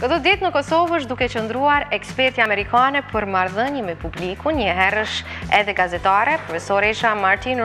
Këto ditë në Kosovë është duke qëndruar eksperti amerikane për marrëdhënie me publikun, një herësh edhe gazetare, profesoresha Martine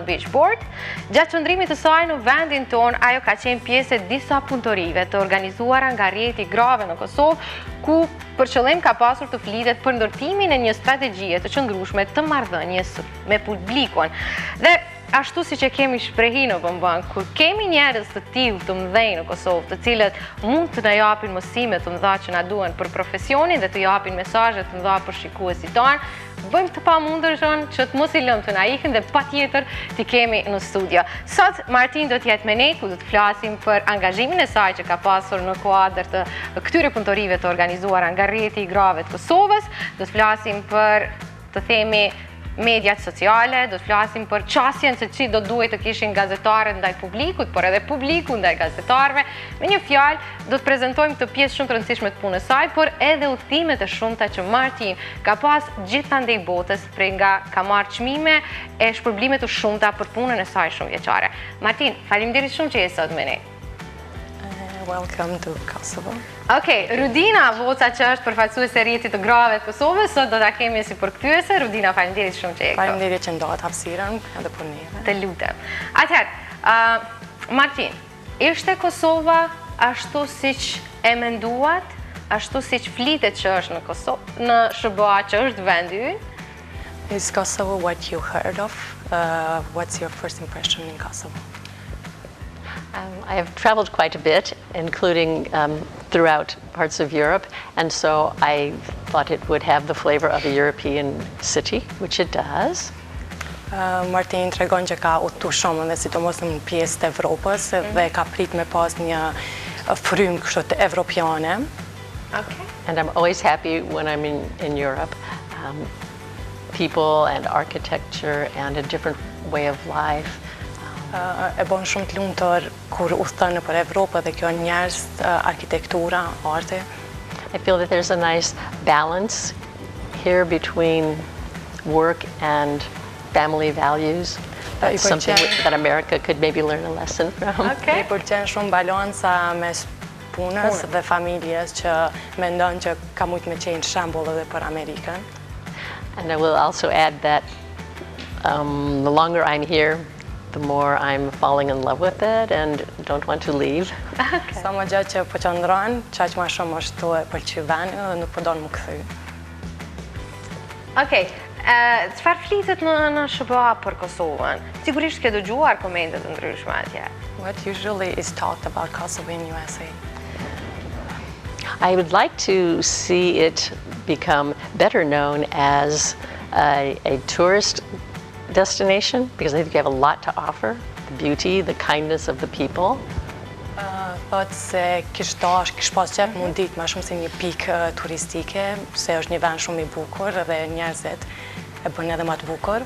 Beachboard. Gjatë qëndrimit të saj në vendin ton, ajo ka qenë pjesë e disa punëtorive të organizuara nga rrjeti grave në Kosovë, ku për qëllim ka pasur të flitet për ndërtimin e një strategjie të qëndrueshme të marrëdhënies me publikun. Dhe ashtu si që kemi shprehi në bëmbën, kur kemi njerëz të tillë të mëdhenj në Kosovë, të cilët mund të na japin mësime të mëdha që na duhen për profesionin dhe të japin mesazhe të mëdha për shikuesit tanë, bëjmë të pamundërshëm që të mos i lëmë të na ikin dhe patjetër t'i kemi në studio. Sot Martine do t'jetë me ne, ku do të flasim për angazhimin e saj që ka pasur në kuadër të këtyre punëtorive të organizuara nga rrjeti i grave të Kosovës, do të flasim për, të themi, mediat sociale, do të flasim për qasjen se që do duhet të kishin gazetarët ndaj publikut, por edhe publiku ndaj gazetarëve. Me një fjalë, do të prezantojmë këtë pjesë shumë të rëndësishme të punës saj, por edhe udhëtimet e shumta që Martine ka pas gjithandej botës, prej nga ka marrë çmime e shpërblime të shumta për punën e saj shumë vjeçare. Martine, faleminderit shumë që je sot me ne. Welcome to Kosovo. Okej, Rudina Voca që është përfaqësuese e rrjetit të grave të Kosovës, sot do ta kemi si përkthyese. Rudina, faleminderit shumë që je këtu. Faleminderit që ndohet hapësirën edhe për neve. Të lutem. Atëherë, Martine, ishte Kosova ashtu siç e menduat, ashtu siç flitet që është në Kosovë, në SBA që është vendi ynë? Is Kosovo what you heard of? What's your first impression in Kosovo? I have traveled quite a bit, including throughout parts of Europe, and so I thought it would have the flavor of a European city, which it does. Martine tregon që ka udhëtuar shumë dhe sidomos në pjesë të Evropës dhe ka prit me pas një frymë kështu të evropiane. Okay. And I'm always happy when I'm in Europe. People and architecture and a different way of life. E bën shumë të lumtur kur udhton nëpër Evropë dhe kjo njerëz, arkitektura, arti. I feel that there's a nice balance here between work and family values. That's something that America could maybe learn a lesson from. Okay. I pëlqen shumë balanca mes punës dhe familjes që mendon që ka mujt me qenë shembull edhe për Amerikën. And I will also add that the longer I'm here, the more I'm falling in love with it and don't want to leave. Okay. Sa më gjatë që po qëndron, qaq më shumë është e pëlqy vendi dhe nuk po don më kthy. Okej, çfarë flitet në SBA për Kosovën? Sigurisht ke dëgjuar komente të ndryshme atje. What usually is talked about Kosovo in USA? I would like to see it become better known as a tourist destination, because I think you have a lot to offer. The beauty, the kindness of the people. Thot se kish pas qef mund dit më shumë si një pikë turistike, se është një vend shumë i bukur dhe njerëzit e bën edhe më të bukur.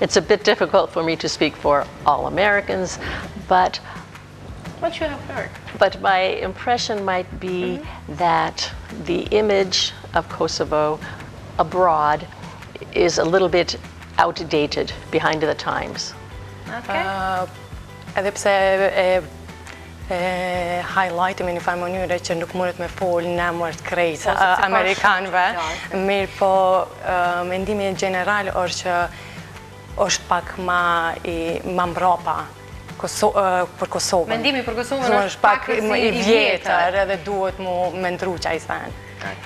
It's a bit difficult for me to speak for all Americans, but What you have heard? But my impression might be that the image of Kosovo abroad is a little bit outdated, behind the times. Okay. Edhe pse highlight me në farë mënyre që nuk mundet me fol në emër të krejt Amerikanëve, mirë po mendimi general është që është pak ma mbrapa për Kosovën. Mendimi për Kosovën është pak i vjetër edhe duhet mu mendru qaj sen.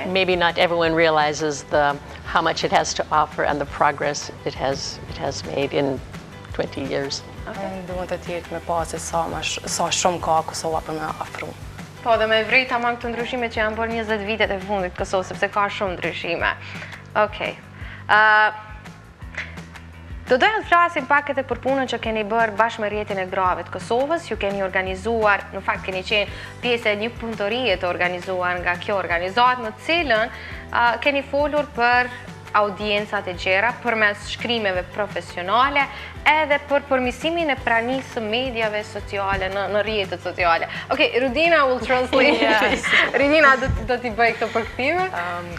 Maybe not everyone realizes how much it has to offer and the progress it has made in 20 years. Duhet të tjetë me pasi sa shumë ka Kosova për me afru. Po, dhe me vrej tamam të ndryshimet që janë bërë 20 vitet e fundit Kosovë, sepse ka shumë ndryshime. Okej. Do doja të flasim pak edhe për punën që keni bërë bashkë me rrjetin e grave të Kosovës. Ju keni organizuar, në fakt keni qenë pjesë e një punëtorie të organizuar nga kjo organizat, në cilën keni folur për audiencat e gjera përmes shkrimeve profesionale edhe për përmirësimin e pranisë së mediave sociale në rrjetet sociale. Okay, Rudina will translate. Yes. Rudina do t'i bëj këtë përkthime.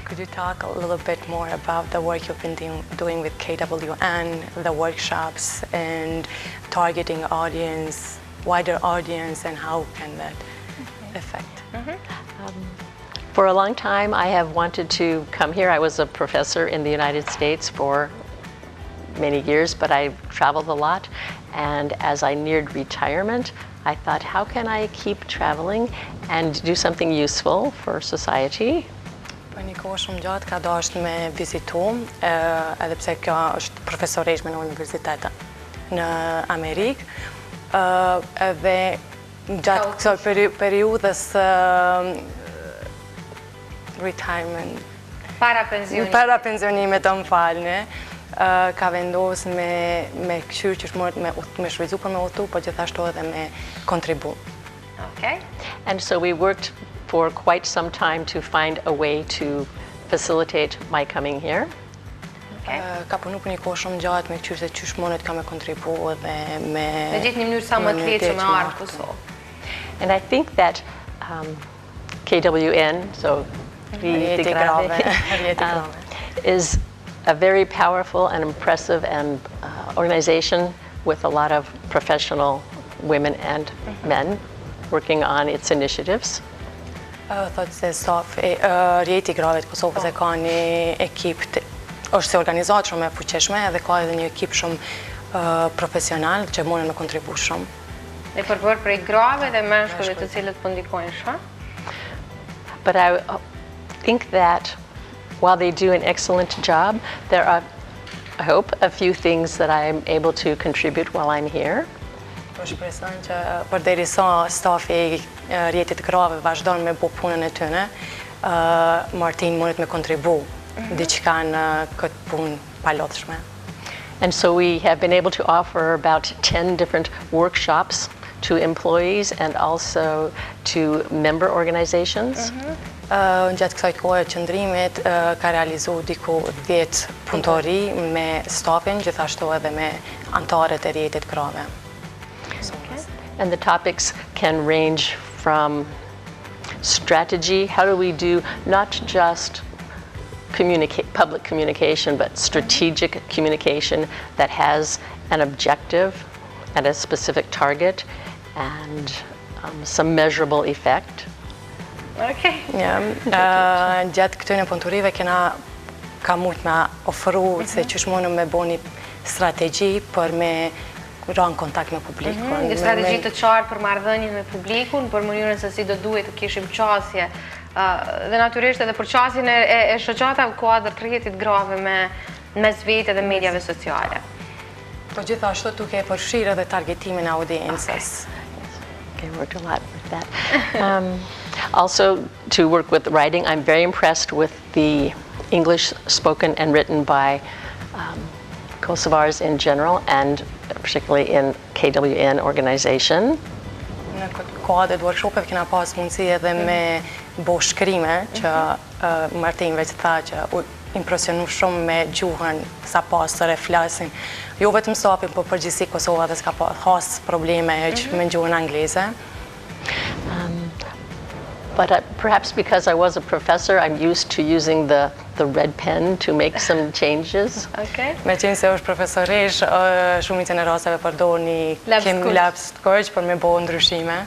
Could you talk a little bit more about the work you've been doing with KWN, the workshops, and targeting audience, wider audience, and how can that affect? For a long time, I have wanted to come here. I was a professor in the United States for many years, but I traveled a lot. And as I neared retirement, I thought, how can I keep traveling and do something useful for society? Po një kohë shumë gjatë ka dashur me vizitu, edhe pse kjo është profesoreshme në universitete në Amerikë, edhe gjatë kësaj periudhës retirement, Para pensionit. para pensionimit të më falni, ka vendosur me këshyrë që me shfrytzu për me udhëtu, po gjithashtu edhe me kontribu. Okay. And so we worked for quite some time to find a way to facilitate my coming here. Okay. Ka punu për një kohë shumë gjatë me këshyrë se qysh monet ka me kontribu edhe me... Në gjithë një mënyrë sa më të letë që me ardhë Kosovë. And I think that KWN, so Rjeti Grave, is a very powerful and impressive and organization with a lot of professional women and men working on its initiatives. Thotë se Rjeti Grave të Kosovës e ka një ekip, është se organizatë shumë e fuqeshme edhe ka edhe një ekip shumë profesional që mune me kontribu shumë. E përbërë prej grave dhe meshkujve të cilët po ndikojnë shumë. But I think that while they do an excellent job, there are, I hope, a few things that I am able to contribute while I'm here. Po shpreson që përderisa stafi i Rjetit Grave vazhdon me bo punën e tyne, Martine mundet me kontribu diçka në këtë punë palodhshme. And so we have been able to offer about 10 different workshops to employees and also to member organizations. Gjatë kësaj kohe qëndrimit ka realizu diku 10 punëtori me stafin, gjithashtu edhe me antarët e Rjetit Grave. And the topics can range from strategy, how do we do not just public communication, but strategic communication that has an objective and a specific target and some measurable effect. Okay. Gjatë këtyre punëtorive ka mujt me ofru se qysh mundu me bo një strategji për me ranë kontakt me publikun. Një strategji të qartë për marrëdhënien me publikun, për mënyrën se si do duhet të kishim qasje dhe natyrisht edhe për qasjen e shoqata në kuadër të Rjetit Grave mes vetë dhe mediave sociale. Po gjithashtu duke e përfshirë edhe targetimin e audiencës. Okay, worked a lot with that. Also, to work with writing, I'm very impressed with the English spoken and written by Kosovars in general and particularly in KWN organization. Në këtë kuadër workshopeve kena pas mundësi edhe me bo shkrime që Martine veç tha që u impresionu shumë me gjuhën sa pasër e flasin. Jo vetëm stafin, po përgjithësi Kosova dhe s'ka pas probleme që me gjuhën angleze. But perhaps because I was a professor, I'm used to using the red pen to make some changes. Okay. Me qenë se është profesoresh, shumicën e rasteve përdor një laps të kurq për me bo ndryshime.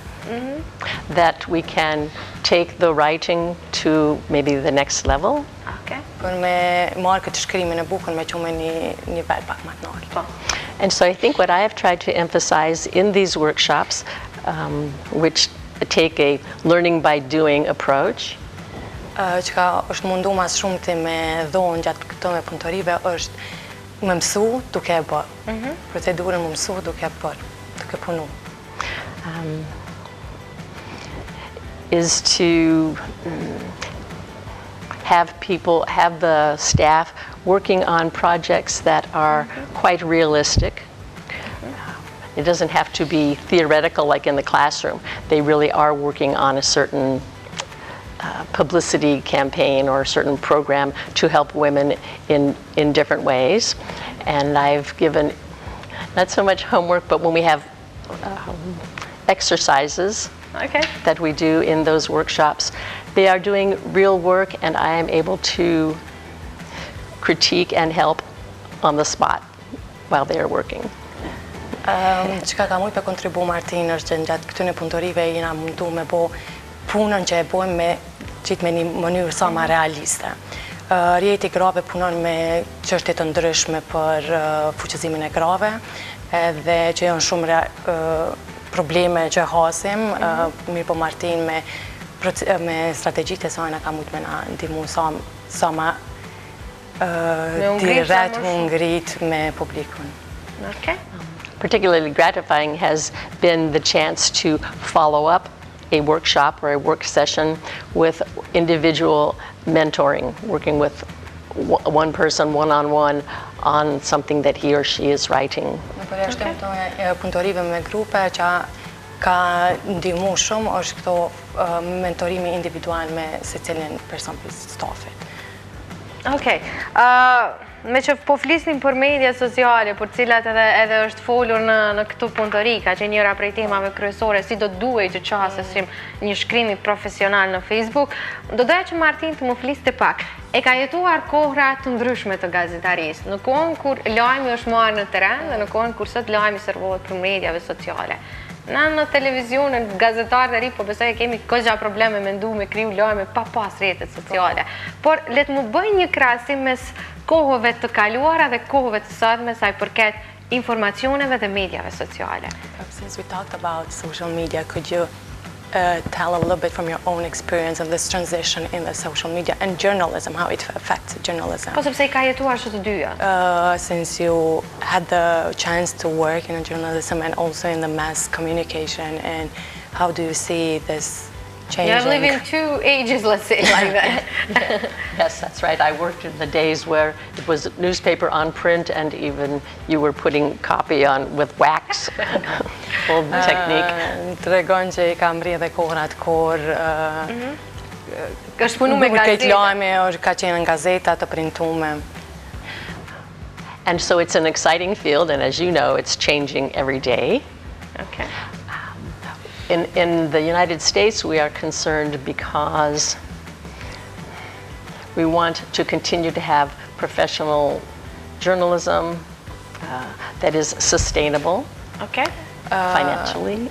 That we can take the writing to maybe the next level. Okay. Për me marrë këtë shkrimin e bukën me qume një nivel pak më të lartë. And so I think what I have tried to emphasize in these workshops, which take a learning by doing approach. Që është mundu mas shumë të me dhonë gjatë këtëve punëtorive është me mësu duke e bërë. Procedurën me mësu duke e bërë, duke punu. Is to have the staff working on projects that are quite realistic. It doesn't have to be theoretical like in the classroom. They really are working on a certain publicity campaign or a certain program to help women in different ways. And I've given not so much homework, but when we have exercises that we do in those workshops, they are doing real work and I am able to critique and help on the spot while they are working. Çka ka mujt me kontribu Martine është që gjatë këtyne punëtorive jena mundu me bo punën që e bojmë me qitë me një mënyrë sa ma realiste. Rjeti grave punon me çështje të ndryshme për fuqizimin e grave, edhe që janë shumë probleme që hasim, mirë po Martin me strategjitë e sajna ka mujt me na ndihmu sa ma direkt më ngrit me publikun. Okay. Particularly gratifying has been the chance to follow up a workshop or a work session with individual mentoring, working with one person one-on-one on something that he or she is writing. Në përjashtim të punëtorive me grupe që ka ndihmu shumë është këto mentorimi individual me secilin person për stafit. Okej. Me që po flisnim për media sociale, për cilat edhe është folur në këtu punëtori, ka që njëra prej temave kryesore, si do duhej që qasesim një shkrimi profesional në Facebook, do doja që Martin të më fliste pak. E ka jetuar kohra të ndryshme të gazetarisë, në kohën kur lajmi është marrë në teren dhe në kohën kur sot lajmi servohet për mediave sociale. Në televizion, në gazetarë të ri, po besoj e kemi këgja probleme me ndu me kriju lajme pa pas rrjetet sociale. Por letë më bëj një krahasim mes kohëve të kaluara dhe kohëve të sotme sa i përket informacioneve dhe mediave sociale. Since we talked about social media, could you tell a little bit from your own experience of this transition in the social media and journalism, how it affects journalism? Po sepse I ka jetuar që të dyja. Since you had the chance to work in journalism and also in the mass communication, and how do you see this changing? You live in two ages, let's say, like that. Yes, that's right. I worked in the days where it was newspaper on print and even you were putting copy on with wax. Old technique. Të regon që I kam rri dhe kohrat kur Kështë punu me këtë lajme ka qenë në gazeta të printume. And so it's an exciting field, and as you know, it's changing every day. Okay. In the United States, we are concerned because we want to continue to have professional journalism that is sustainable. Okay. Financially.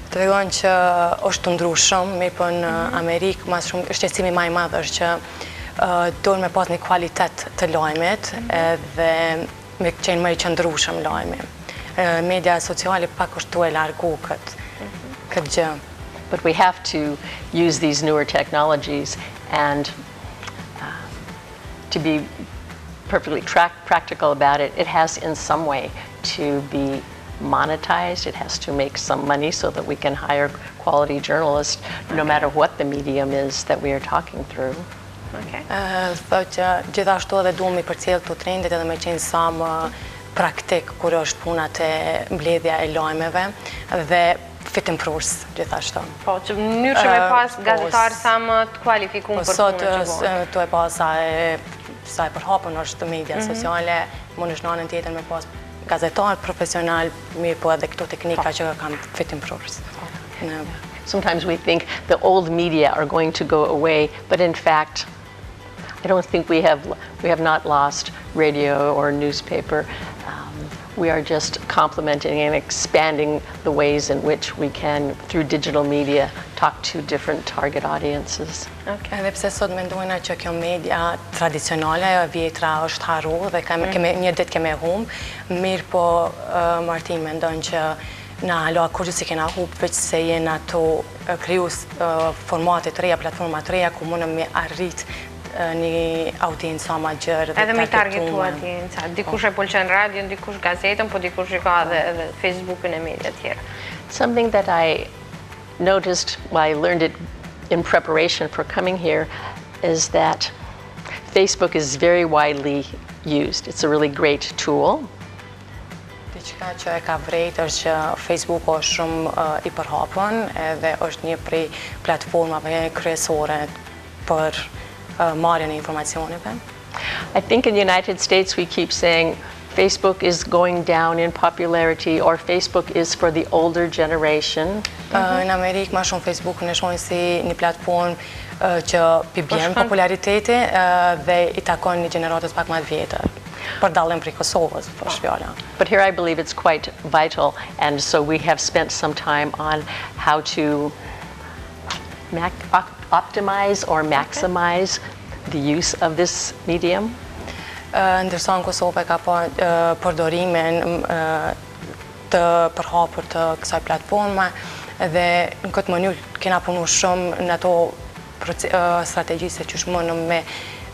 Të regon që është të ndru shumë, mirë po në Amerikë mas shumë shqetësimi ma I madh është që dojnë me pas një kualitet të lajmet dhe me qenë më I qëndrueshëm lajmi. Media sociale pak është tu e largu këtë gjë. But we have to use these newer technologies and to be perfectly practical about it, it has in some way to be monetized. It has to make some money so that we can hire quality journalists no matter what the medium is that we are talking through. Okay. Thot që gjithashtu edhe duhemi përcjell këto trendit edhe me qenë sa më praktik kur është puna te mbledhja e lajmeve dhe fitimprus gjithashtu. Po, që në mënyrë që me pas gazetarë sa më të kualifikuar për punën që bërë. Sot tu e pas sa e përhapën është media sociale, mund është në anën tjetër me pas gazetar profesional, mirë po edhe këto teknika që kam fitimprus. Sometimes we think the old media are going to go away, but in fact, I don't think we have not lost radio or newspaper. We are just complementing and expanding the ways in which we can, through digital media, talk to different target audiences. Edhe pse sot mendojna që kjo media tradicionale vjetra është harru dhe një ditë keme humb, mirë po Martin mendon që na alo kur si kena humb veç se jena to kriju formate të reja, platforma të reja ku mundëm me arrit një audiencë sa ma gjërë dhe edhe me targetu audiencë. Dikush e pëlqen radion, dikush gazetën, po dikush I ka edhe Facebookën e media tjera. Something that I noticed while I learned it in preparation for coming here is that Facebook is very widely used. It's a really great tool. Diçka që e ka vrejt është që Facebook është shumë I përhapën edhe është një prej platformave kryesore për marrjen e informacioneve. I think in the United States we keep saying Facebook is going down in popularity or Facebook is for the older generation. Në Amerikë ma shumë Facebook në shohin si një platformë që pi bjen populariteti dhe I takon një gjeneratës pak ma të vjetër. për dallim prej Kosovës, është fjala. But here I believe it's quite vital, and so we have spent some time on how to optimize or maximize the use of this medium. Ndërsa në Kosovë ka përdorimin të përhapur të kësaj platforme dhe në këtë mënyrë kena punu shumë në ato strategji se që shmonë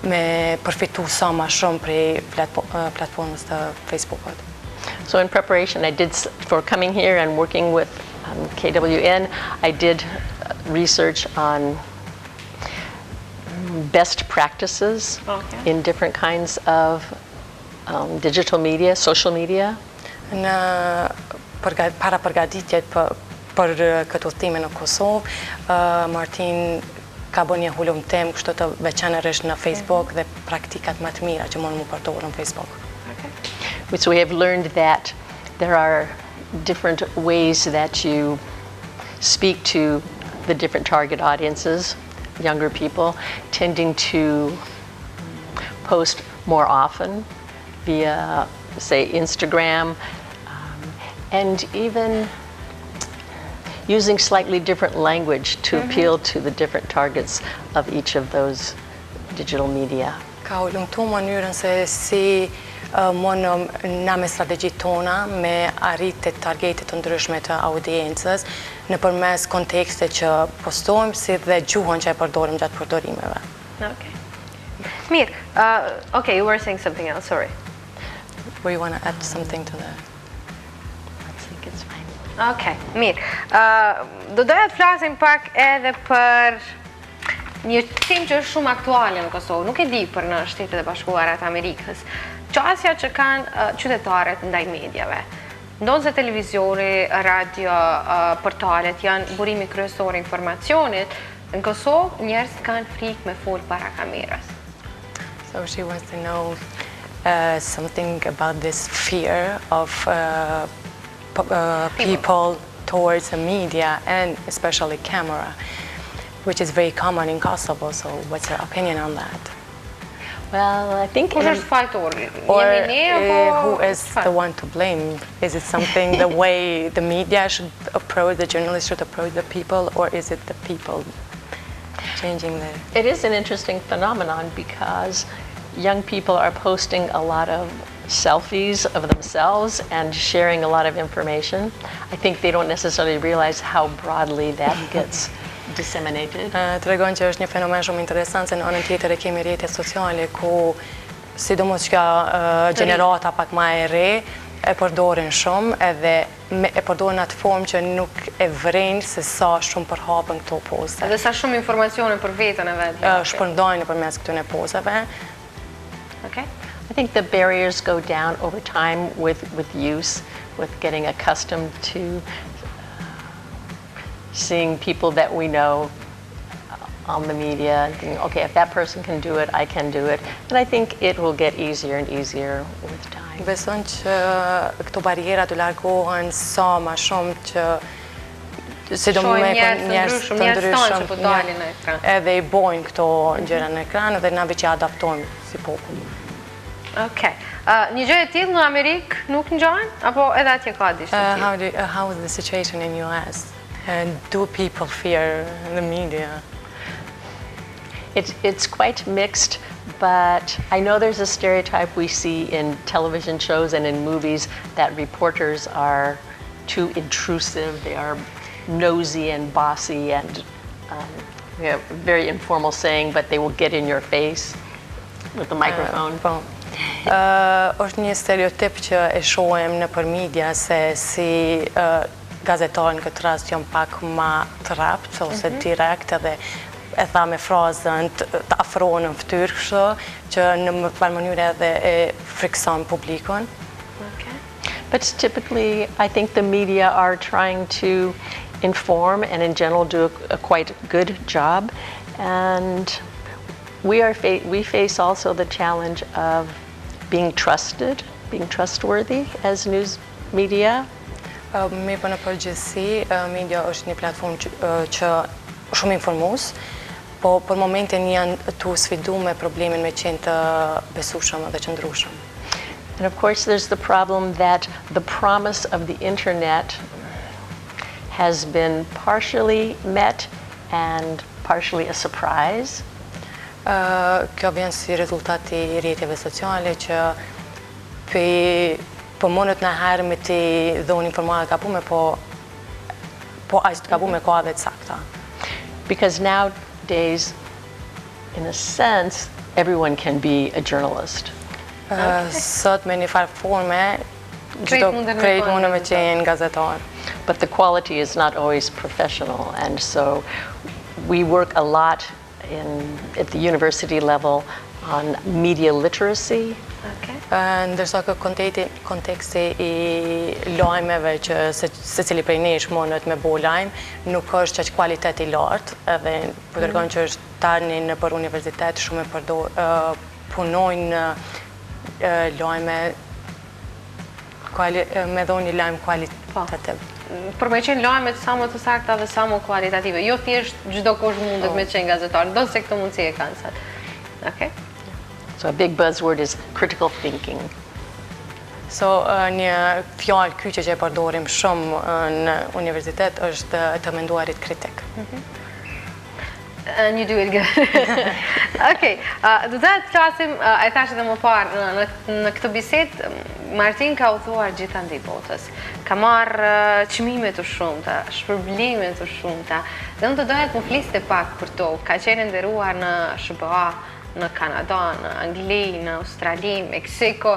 me përfitu sa ma shumë prej platformës të Facebookut. So in preparation, for coming here and working with KWN, I did research on best practices in different kinds of digital media, social media. Para përgatitjet për këtë udhëtim në Kosovë, Martine ka bërë një hulumtim kështu të veçanërisht në Facebook dhe praktikat më të mira që mund mu përdorë në Facebook. So we have learned that there are different ways that you speak to the different target audiences, younger people, tending to post more often via, say, Instagram, and even using slightly different language to appeal to the different targets of each of those digital media. Ka hulumtu mënyrën se si mund na me strategjit tona me arrit të targetit të ndryshme të audiencës në përmes kontekste që postojmë si dhe gjuhën që e përdorim gjatë përdorimeve. Okay. Mirë, okay, you were saying something else, sorry. Were you want to add something to that? I think it's fine. Okay, mirë. Do doja të flasim pak edhe për një tim që është shumë aktuale në Kosovë, nuk e di për në Shtetet e Bashkuara të Amerikës. Qasja që kanë qytetarët ndaj medjave. Ndonë se televizioni, radio, portalet janë burimi kryesor informacionit, në Kosovë njerëzit kanë frikë me folë para kamerës. So she wants to know something about this fear of people towards the media and especially camera, which is very common in Kosovo. So what's your opinion on that? Well, I think... Or who is the one to blame? Is it something the way the media should approach, the journalists should approach the people, or is it the people changing the... It is an interesting phenomenon because young people are posting a lot of selfies of themselves and sharing a lot of information. I think they don't necessarily realize how broadly that gets disseminated. Të regon që është një fenomen shumë interesant se në anën tjetër e kemi rrjetet sociale ku sidomos që gjenerata pak ma e re e përdorin shumë edhe e përdorin atë formë që nuk e vren se sa shumë përhapën këto poste. Edhe sa shumë informacione për vetën e vetë. Shpërndajnë përmes këtyre posteve. Okay. I think the barriers go down over time with use, with getting accustomed to seeing people that we know on the media and thinking, okay, if that person can do it, I can do it. And I think it will get easier and easier with time. Beson që këto barriera të largohen sa ma shumë që sidomos njerëz të ndryshëm edhe i bojnë këto gjëra në ekran dhe na veç adaptojmë si popull. Okay. Një gjë e tillë në Amerikë nuk ngjahen apo edhe atje ka diçka tjetër? How is the situation in US? And do people fear the media? It's quite mixed, but I know there's a stereotype we see in television shows and in movies that reporters are too intrusive, they are nosy and bossy and we have a very informal saying, but they will get in your face with the microphone. Është një stereotip që e shohem në për media se si gazetarë në këtë rast janë pak ma të rapt ose direkt edhe e tha me frazën të afrohen në fytyrë kështu që në më farë mënyrë edhe e frikson publikun. But typically I think the media are trying to inform and in general do a quite good job, and we face also the challenge of being trusted, being trustworthy as news media. Me për në përgjithësi, media është një platformë që shumë informues, po për momentin janë të sfidu me problemin me qenë të besueshëm dhe qëndrueshëm. And of course, there's the problem that the promise of the internet has been partially met and partially a surprise. Kjo vjen si rezultat I rrjeteve sociale që po mundet në herë me ti dhoni informata gabume, po aq të gabume kohave të sakta. Because nowadays, in a sense, everyone can be a journalist. Sot me një farë forme, krejt mundë me qenë gazetar. But the quality is not always professional, and so we work a lot at the university level on media literacy. Okay. Ndërsa kë konteksti I lajmeve që secili prej nesh mundet me bo lajm, nuk është që kualitet I lartë, edhe po tregojnë që është tani nëpër universitet shumë punojnë lajme me dhënë një lajm kualitativ. Për me qenë lajmet sa më të sakta dhe sa më kualitative. Jo thjesht çdo kush mundet me qenë gazetar, ndonse këtë mundësi e kanë sot. Okay? So a big buzzword is critical thinking. So një fjalë kyçe që e përdorim shumë në universitet është të menduarit kritik. And you do it good. Okay, do të flasim, e thashë edhe më parë, në këtë bisedë, Martine ka udhëzuar gjithandej botës. Ka marrë çmime të shumta, shpërblime të shumta. Dhe unë të doja të më fliste pak për to. Ka qenë nderuar në SBA, në Kanada, në Angli, në Australi, Meksiko.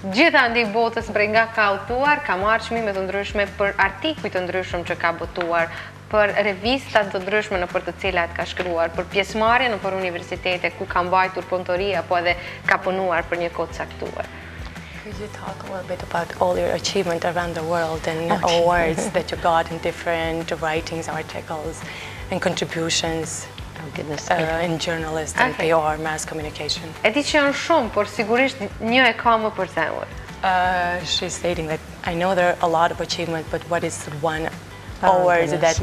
Gjithandej botës nga ka udhëzuar, ka marrë çmime të ndryshme për artikuj të ndryshëm që ka botuar, për revistat të ndryshme në për të cilat ka shkruar, për pjesëmarrje në për universitete ku ka mbajtur punëtori apo edhe ka punuar për një kohë caktuar. Could you talk a little bit about all your achievement around the world and awards that you got in different writings, articles, and contributions in journalism and PR, mass communication? E di që janë shumë, por sigurisht një e ka më për zemër. She's stating that I know there are a lot of achievements, but what is one award that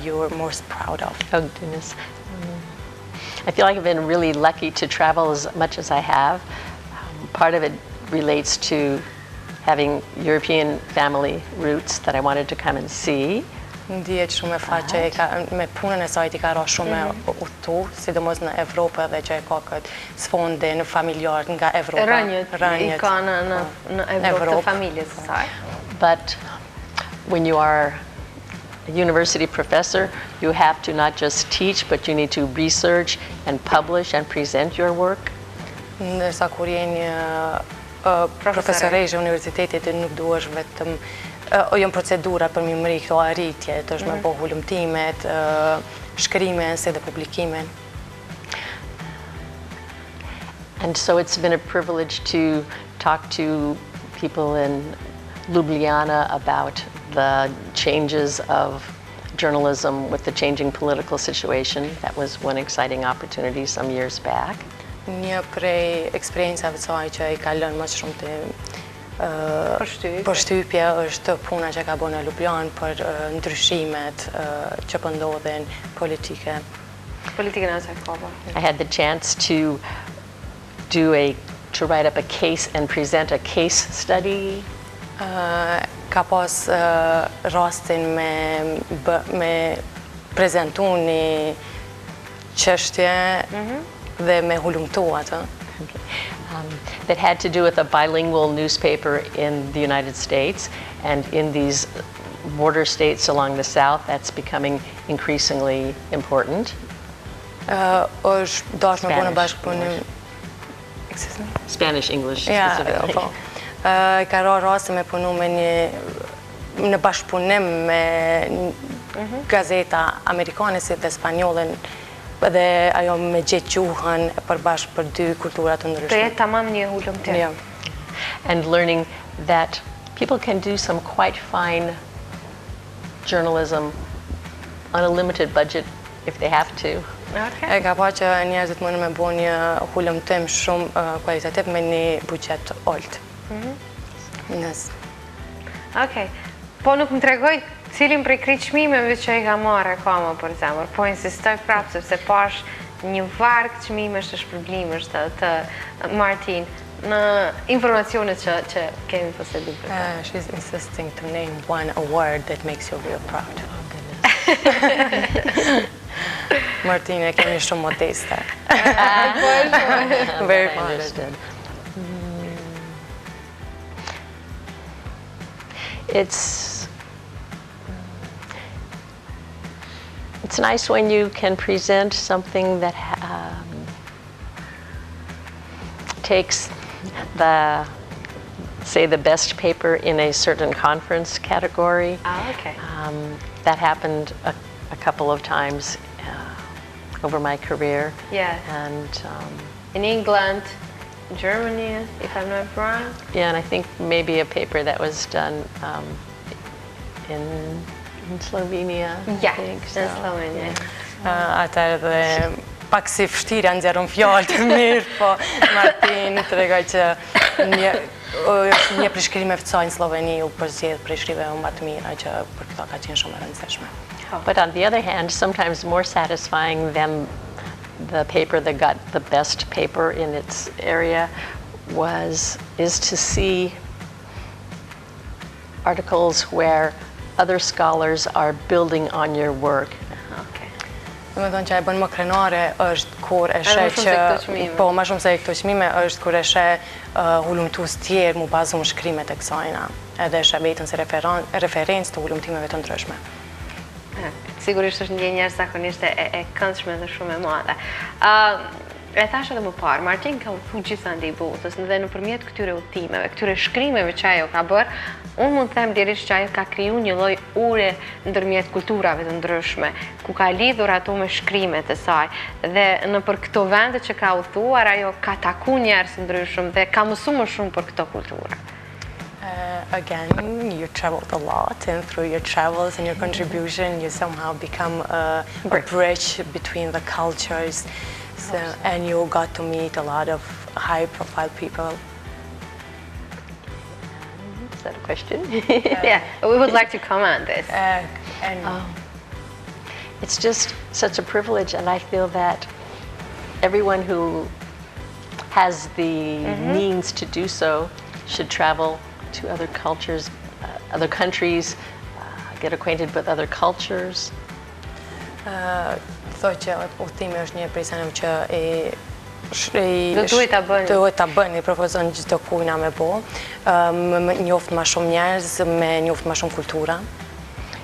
you're most proud of? Oh, goodness. I feel like I've been really lucky to travel as much as I have. Part of it relates to having European family roots that I wanted to come and see. Ndihet shumë e faqe me punën e saj I ka rënë shumë udhëtu, sidomos në Evropë dhe që e ka këtë sfondin familjar nga Evropa. Rënjët I ka në Evropë të familjes së saj. But when you are a university professor, you have to not just teach, but you need to research and publish and present your work. Ndërsa kur je një profesoresh e universitetit nuk duhesh vetëm janë procedura për me mri këto arritje, të është me bo hulumtimet, shkrimen, si dhe publikimin. And so it's been a privilege to talk to people in Ljubljana about the changes of journalism with the changing political situation. That was one exciting opportunity some years back. Një prej eksperiencave të saj që I ka lënë më shumë të përshtypje është puna që ka bërë në Ljubljanë për ndryshimet që po ndodhin politike. Politikën e asaj kohe. I had the chance to write up a case and present a case study. Ka pas rastin me prezentu një çështje dhe me hulumtu atë. That had to do with a bilingual newspaper in the United States, and in these border states along the south, that's becoming increasingly important. Është dashur me punë bashkëpunim. Excuse me? Spanish, English specifically. Ka rasti me punu me në bashkëpunim me gazeta amerikane si dhe spanjollën dhe ajo me gjetë gjuhën përbashkë për dy kultura të ndryshme. Të jetë tamam një hulumtim. And learning that people can do some quite fine journalism on a limited budget if they have to. E ka pa që njerëzit mundën me bo një hulumtim shumë kualitativ me një buxhet olt. Okej. Po nuk më tregoj cilin prej krejt çmimeve që I ka marrë akoma për zemër, po insistoj prapë sepse pash një varg çmimesh të shpërblimësh të Martine. në informacionet që kemi posedu për ta. She's insisting to name one award that makes you real proud. Martine, kemi shumë modeste. Very modest. It's nice when you can present something that takes say the best paper in a certain conference category. Oh, okay. That happened a couple of times over my career. Yeah. And in England, Germany, if I'm not wrong. yeah, and I think maybe a paper that was done in Slovenia. Yeah, I think, so. in Slovenia. Atëherë dhe pak si vështirë nxjerrën fjalë të mirë, po Martin tregoj që një përshkrim e ftësoj në Sloveni u përzgjedh prej shkrimeve më të mira që për këto ka qenë shumë e rëndësishme. But on the other hand, sometimes more satisfying than the paper that got the best paper in its area is to see articles where other scholars are building on your work. Okay. Dhe thonë që e bën më krenare është kur e sheh që po më shumë se këto çmime është kur e sheh hulumtues tjerë mu bazu në shkrimet e kësajna, edhe e sheh vetën si referencë të hulumtimeve të ndryshme. Sigurisht është ndjenjë jashtëzakonisht e këndshme dhe shumë e madhe. E thash edhe më parë, Martine ka udhëtuar gjithandej botës dhe nëpërmjet këtyre udhëtimeve, këtyre shkrimeve që ajo ka bërë, unë mund të them lirisht që ajo ka kriju një lloj ure ndërmjet kulturave të ndryshme, ku ka lidhur ato me shkrimet e saj dhe nëpër këto vende që ka udhëtuar, ajo ka takuar njerëz të ndryshëm dhe ka mësuar më shumë për këto kultura. Again, you traveled a lot, and through your travels and your contribution, you somehow become a bridge between the cultures. So, and you got to meet a lot of high-profile people. Is that a question? Yeah, we would like to comment on this. It's just such a privilege, and I feel that everyone who has the means to do so should travel to other cultures, other countries, get acquainted with other cultures. Thotë që udhëtimi është një prej senave që duhet ta bëni, propozon çdo kujna me bo, me njoft më shumë njerëz, me njoft më shumë kultura.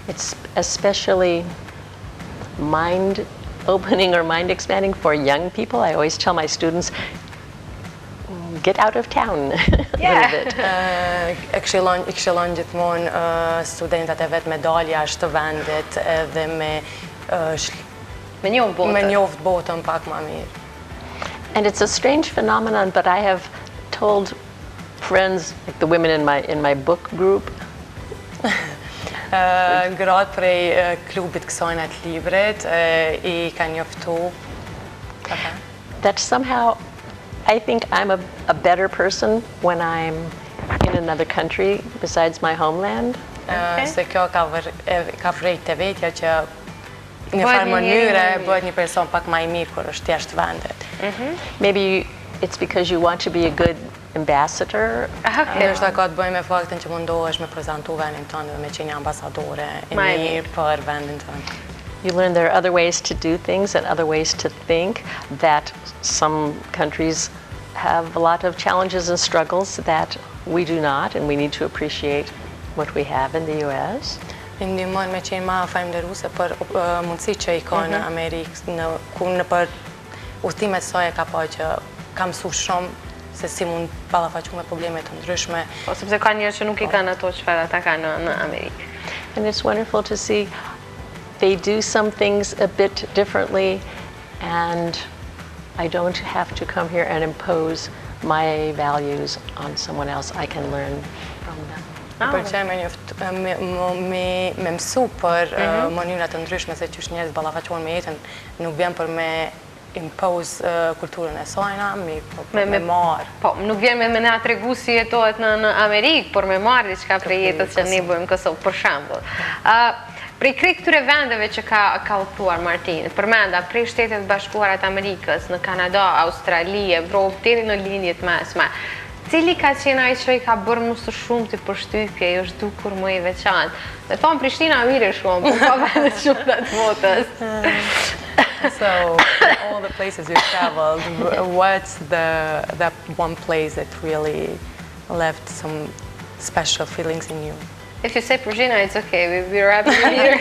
It's especially mind-opening or mind-expanding for young people. I always tell my students, get out of town a little bit. I këshillon gjithmonë studentat e vet me dalje jashtë vendit edhe me njoft botën pak më mirë. And it's a strange phenomenon, but I have told friends, like the women in my book group, gratë prej klubit kësajna të librit I ka njoftu that somehow I think I'm a better person when I'm in another country besides my homeland. Se kjo ka vrejt të vetja që në farë mënyre bëhet një person pak më I mirë kur është jashtë vendet. Maybe it's because you want to be a good ambassador. Ndoshta ka të bëjë me faktin që mundohesh me prezantu vendin tënd dhe me qenë ambasadore e mirë për vendin tënd. You learn there are other ways to do things and other ways to think, that some countries have a lot of challenges and struggles that we do not, and we need to appreciate what we have in the US. Ndihmon me qenë më falënderuese për mundësitë që I ka në Amerikë, në për udhëtimet saj ka pa që ka mësuar shumë se si mund ballafaqohet me probleme të ndryshme. Po sepse ka njerëz që nuk I kanë ato çfarë ata kanë në Amerikë. And it's wonderful to see they do some things a bit differently, and I don't have to come here and impose my values on someone else. I can learn from them. Për që me mësu për mënyra të ndryshme se qysh njerëz ballafaqohen me jetën, nuk vjen për me impose kulturën e sajna, me marë. Po, nuk vjen me na tregu si jetohet në Amerikë, por me marë diçka prej jetës që ne bëjmë Kosovë, për shembull. Prej krejt këtyre vendeve që ka udhëtuar Martine, përmenda prej Shtetet Bashkuara të Amerikës, në Kanada, Australi, Evropë, deri në lindjet mesme, cili ka qenë ai që i ka bërë më së shumti përshtypje, i është dukur më i veçantë? Me thonë Prishtina mirë shumë, por ka vende shumë të botës. So, all the places you've traveled, what's that one place that really left some special feelings in you? If you say Pristina, it's okay. We're happy to hear.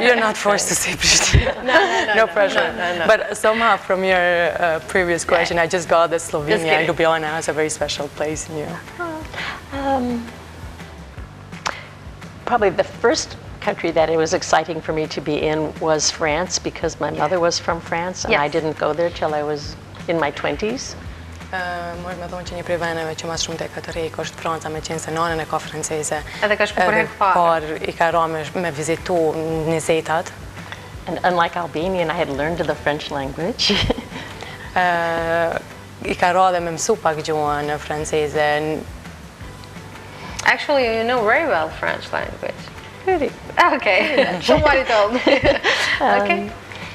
You're not forced to say Pristina. No pressure. No. But somehow from your previous question, I just got that Slovenia, Ljubljana has a very special place in you. Probably the first country that it was exciting for me to be in was France, because my mother was from France, and I didn't go there till I was in my 20s. Mërë me thonë që një prej veneve që mas shumë të e këtë rejkë është Franca, me qenë se nanën e ka franceze. Edhe ka shku për herë parë. I ka ra me vizitu në zetat. And unlike Albania, I had learned the French language. I ka ra dhe me mësu pak gjuhën franceze. Actually, you know very well French language. Really? Okay, somebody told me. Okay.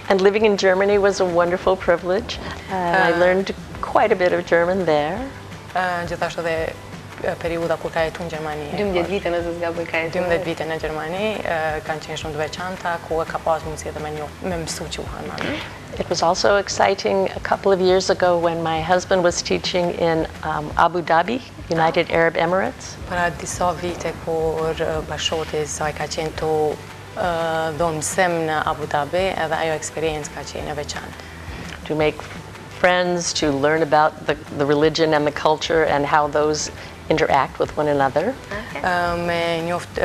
And living in Germany was a wonderful privilege. I learned quite a bit of German there. Gjithashtu dhe periuda kur ka jetu në Gjermani. 12 vite nëse s'gaboj ka jetu. 12 vite në Gjermani, kanë qenë shumë të veçanta, ku e ka pas mundësi edhe me mësu gjuhën. It was also exciting a couple of years ago when my husband was teaching in Abu Dhabi, United Arab Emirates. Para disa vite kur bashkëshorti i saj ka qenë tu dhonë mësim në Abu Dhabi, edhe ajo eksperiencë ka qenë e veçantë. To make friends, to learn about the religion and the culture and how those interact with one another. Me njoft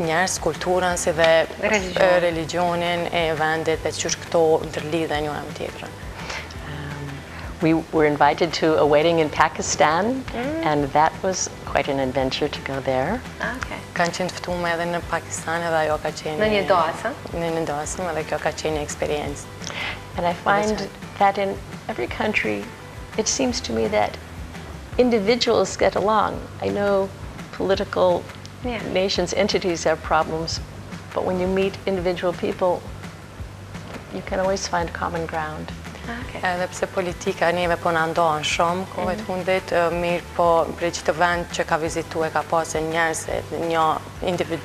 njerëz, kulturën si dhe religionin e vendit dhe qysh këto ndërlidhen njëra me tjetrën. We were invited to a wedding in Pakistan, and that was quite an adventure to go there. Okay. Kanë qenë të ftuar edhe në Pakistan, edhe ajo ka qenë Në një dasëm. Në një dasëm, edhe kjo ka qenë një eksperiencë. And I find that in every country, it seems to me that individuals get along. I know political nations, entities have problems, but when you meet individual people, you can always find common ground. Edhe pse politika neve po na ndohen shumë, kohë të fundit, mirë po prej çdo vend që ka vizitu e ka pasë njerëz një individ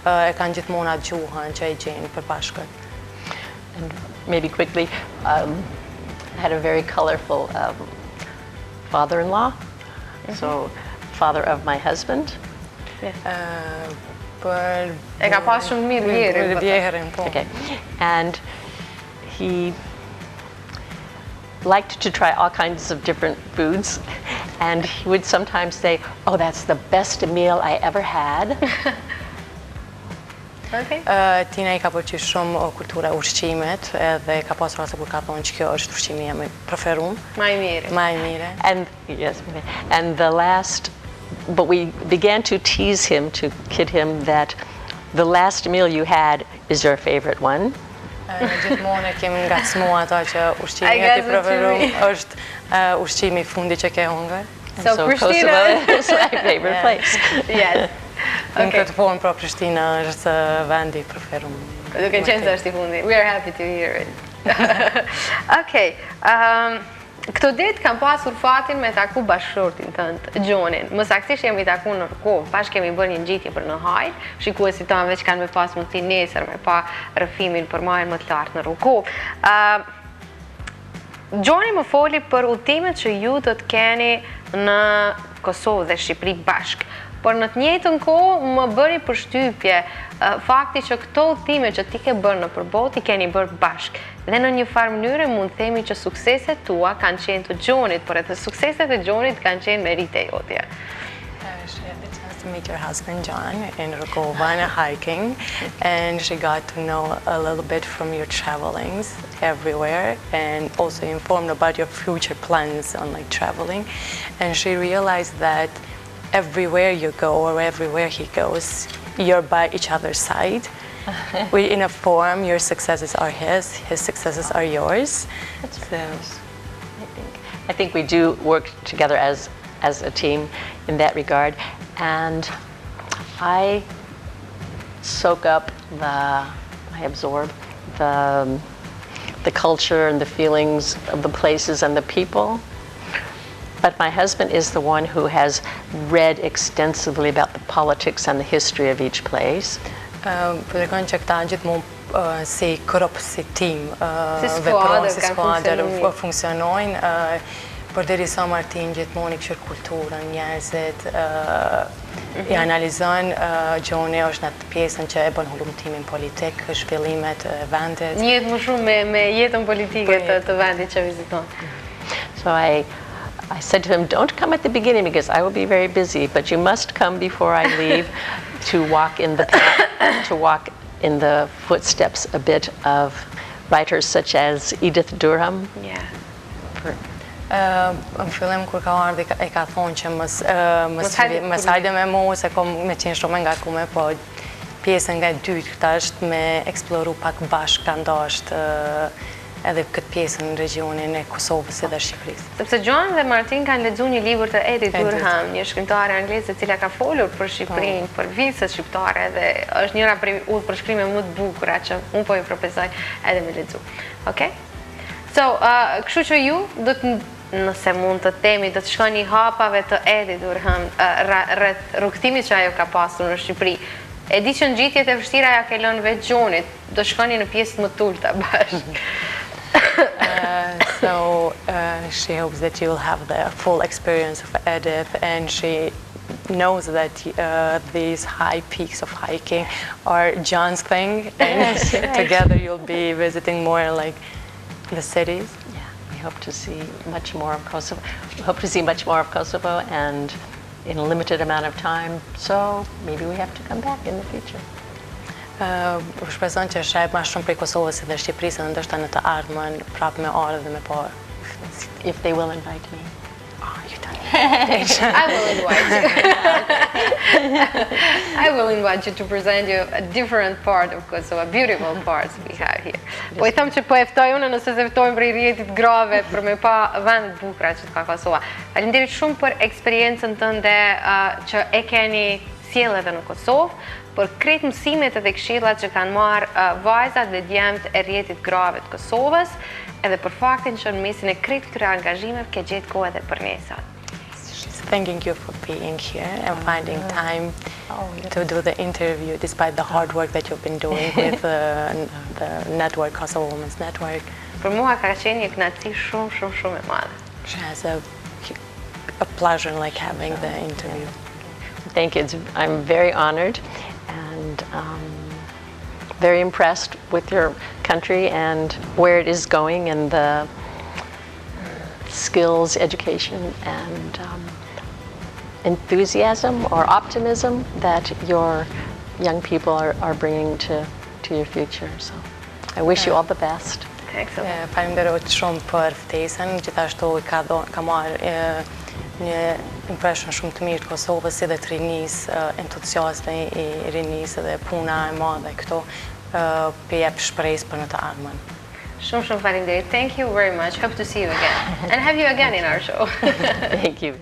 e kanë gjithmonë atë gjuhën që e gjejnë përbashkët. And maybe quickly, I had a very colorful father-in-law, so father of my husband. E ka pas shumë mirë vjerin, po. Okay, and he liked to try all kinds of different foods, and he would sometimes say, "Oh, that's the best meal I ever had." Okay. Tina I ka pëlqyer shumë kultura e ushqimit, edhe ka pasur rase kur ka thonë që kjo është ushqimi im i preferuar. Më i miri. Më i miri. And the last, but we began to tease him, to kid him that the last meal you had is your favorite one. Gjithmonë kemi ngacmuar ata që ushqimi i preferuar është ushqimi i fundit që ke hungër. So Kosovo is my favorite place. Yes. Në këtë formë, pra Prishtina është vendi i preferuar. Duke qenë se është i fundit. We are happy to hear it. Okay. Këto ditë kam pasur fatin me taku bashkëshortin tënd, Gjonin. Më saktisht jemi taku në Rvoja, bashkë kemi bërë një ngjitje për në hajër. Shikuesit tanë veç kanë me pas mundësi nesër me pa rrëfimin për majën më të lartë në Rvoja. Gjoni më foli për udhëtimet që ju do të keni në Kosovë dhe Shqipëri bashkë. Por në të njëjtën kohë më bëri përshtypje fakti që këto udhëtime që ti ke bërë në përbot i keni bërë bashkë. Dhe në një farë mënyrë mund themi që sukseset tua kanë qenë të Gjonit, por edhe sukseset e Gjonit kanë qenë merite jotja. She had the chance to meet your husband John in Rvoja and hiking, and she got to know a little bit from your travelings everywhere, and also informed about your future plans on like traveling. And she realized that everywhere you go or everywhere he goes, you're by each other's side. We're in a form, your successes are his successes are yours. That's nice. I think we do work together as a team in that regard, and I soak up I absorb the culture and the feelings of the places and the people. but my husband is the one who has read extensively about the politics and the history of each place. Për të që këta gjithmonë si grup, si tim, si skuadër funksionojnë, për derisa Martin gjithmonë I këshir kulturën, njerëzit, I analizon, Gjoni është në atë pjesën që e bën hullumtimin politik, zhvillimet e vendit. Njët më shumë me jetën politike të vendit që viziton. So I said to him, don't come at the beginning because I will be very busy, but you must come before I leave to walk in the footsteps a bit of writers such as Edith Durham. Yeah. Në fillim kur ka ardhi e ka thonë që mos hajde me mu se kom me qenë shumë ngarkume, po pjesën nga e dytë këta është me eksploru pak bashkë ka ndashtë edhe këtë pjesën në regionin e Kosovës edhe Shqipërisë. Sepse John dhe Martin kanë lexuar një libër të Edith Durham, një shkrimtare angleze e cila ka folur për Shqipërinë, për viset shqiptare dhe është njëra prej udhëpërshkrimeve më të bukura që unë po I propozoj edhe me lexu. Okay? So, kështu që ju do të nëse mund të temi, do të shkoni hapave të Edith Durham rreth rrugtimit që ajo ka pasur në Shqipëri. E di që ngjitjet e vështira ja ke lënë vetë Gjonit, do shkoni në pjesë më të ulta bashkë. So she hopes that you'll have the full experience of Edith, and she knows that these high peaks of hiking are John's thing, and together you'll be visiting more like the cities. We hope to see much more of Kosovo. We hope to see much more of Kosovo, and in a limited amount of time, so maybe we have to come back in the future. Shpreson që shajp ma shumë prej Kosovës dhe Shqipërisë dhe ndoshta në të ardhmen prapë me ardhë dhe me parë. If they will invite me. Oh, you don't. I will invite you. I will invite you to present you a different part of Kosovo, beautiful parts we have here. Po I them që po eftoj unë nëse se ftojmë prej rjetit grave për me pa vendet bukura që ka Kosova. Faleminderit shumë për eksperiencën tënde që e keni sjellë edhe në Kosovë, për krejt mësimet edhe këshillat që kanë marrë vajzat dhe djemt e rjetit grave të Kosovës, edhe për faktin që në mesin e krejt këtyre angazhimeve ke gjetë kohë edhe për ne sot. She's thanking you for being here and finding time to do the interview despite the hard work that you've been doing with the network, Kosovo Women's Network. Për mua ka qenë një kënaqësi shumë e madhe. She has a pleasure like having the interview. Thank you. I'm very honored and very impressed with your country and where it is going, and the skills, education, and enthusiasm or optimism that your young people are bringing to your future. So I wish you all the best. Excellent. Faleminderit shumë për ftesën, gjithashtu ka marrë një impression shumë të mirë të Kosovës si dhe të rinisë, entuziasme I rinisë dhe puna e madhe këto për jep shpresë për në të ardhmen. Shumë faleminderit. Thank you very much. Hope to see you again. And have you again in our show. Thank you.